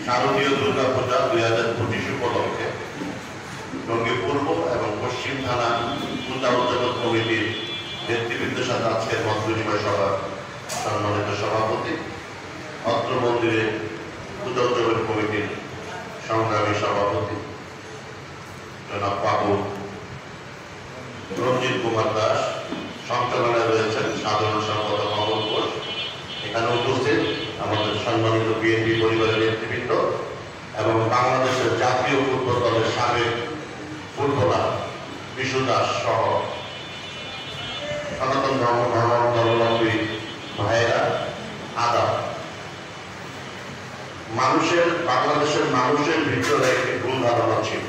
শারদীয় দুর্গা পূজা 2025 উপলক্ষে টঙ্গী পূর্ব এবং পশ্চিম থানা পূজা উদযাপন কমিটির নেতৃবৃন্দের সাথে আজকের মত বিনিময় সভার সম্মানিত সভাপতি, অত্র মন্দিরে পূজা উদযাপন কমিটির সংগ্রামী সভাপতি জনাব বাবু রঞ্জিত কুমার দাস, সঞ্চালনায় রয়েছেন সাধারণ সম্পাদক অমল ঘোষ, এখানে উপস্থিত আমাদের সম্মানিত বিএনপি পরিবারের নেতৃবৃন্দ এবং বাংলাদেশের জাতীয় ফুটবল দলের সাবেক ফুটবলার বিশু দাস সহ সনাতন ধর্মাবলম্বী ভাইয়েরা, আদাব। বাংলাদেশের মানুষের ভিতরে একটি ভুল ধারণা ছিল।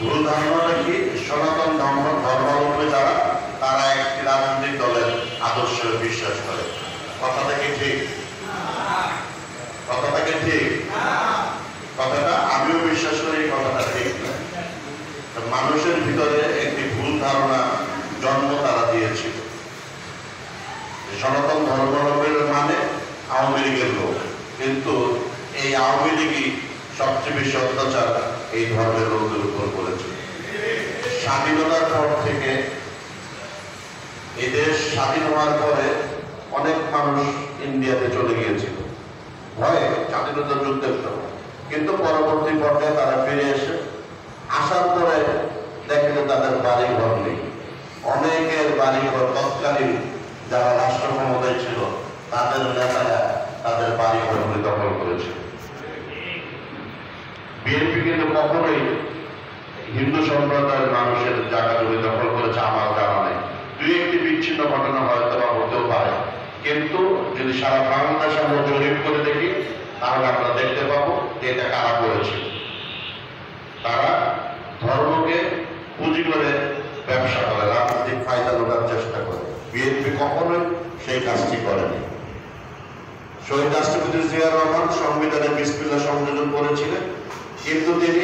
ভুল ধারণাটা কি? সনাতন ধর্মাবলম্বী যারা, তারা একটি রাজনৈতিক দলের আদর্শে বিশ্বাস করে। কথাটা কি ঠিক? কথাটা কি ঠিক? কথাটা আমিও বিশ্বাস করি, কথাটা ঠিক না। মানুষের ভিতরে একটি ভুল ধারণা জন্ম তারা দিয়েছিল। সনাতন ধর্মাবলম্বীর মানে আওয়ামী লীগের লোক, কিন্তু এই আওয়ামী লীগই সবচেয়ে বেশি অত্যাচার এই ধর্মের লোকদের উপর করেছে। স্বাধীনতার পর থেকে এই দেশ স্বাধীন হওয়ার পরে অনেক মানুষ ইন্ডিয়াতে চলে গিয়েছিল ভয়ে, স্বাধীনতা যুদ্ধের সময়, কিন্তু পরবর্তী পর্যায়ে তারা ফিরে এসে আসার পরে দেখলে তাদের বাড়ি ঘর নেই। অনেকের বাড়ি ঘর তৎকালীন যারা রাষ্ট্র ক্ষমতায় ছিল তাদের নেতারা তাদের বাড়ি ঘরগুলি দখল করেছে। বিএনপি কিন্তু কখনোই হিন্দু সম্প্রদায়ের মানুষের জায়গা জমি দখল করেছে আমার জানা নেই। দুই একটি বিচ্ছিন্ন ঘটনা হয়তো বা হতেও পারে, কিন্তু যদি সারা বাংলাদেশ আমরা জরিপ করে দেখি তাহলে আমরা দেখতে পাবো যে এটা কারা করেছে। তারা ধর্মকে পুঁজি করে ব্যবসা করে, রাজনৈতিক ফায়দা লোটার চেষ্টা করে। বিএনপি কখনোই সেই কাজটি করেনি। শহীদ রাষ্ট্রপতি জিয়া রহমান সংবিধানে বিসমিল্লাহ সংযোজন করেছিলেন, কিন্তু তিনি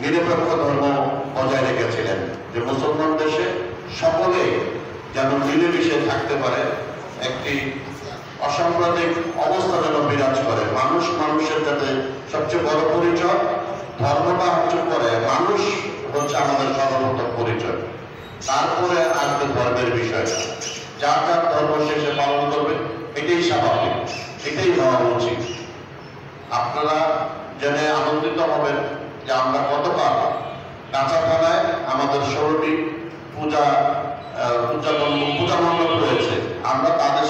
নিরপেক্ষ ধর্ম বজায় রেখেছিলেন, যে মুসলমান দেশে সকলে যেন মিলেমিশে থাকতে পারে, একটি অসাম্প্রদায়িক অবস্থা যেন বিরাজ করে। মানুষ মানুষের যাতে সবচেয়ে বড় পরিচয়, ধর্মটা হচ্ছে পরে, মানুষ হচ্ছে আমাদের সর্বপ্রথম পরিচয়, তারপরে আসবে ধর্মের বিষয়টা। যার যার ধর্ম শেষে পালন করবে, এটাই স্বাভাবিক, এটাই হওয়া উচিত। আপনারা জেনে আনন্দিত হবেন যে আমরা গতকাল কাঁচাপাড়ায় আমাদের 16টি পূজা মণ্ডপ রয়েছে, আমরা তাদের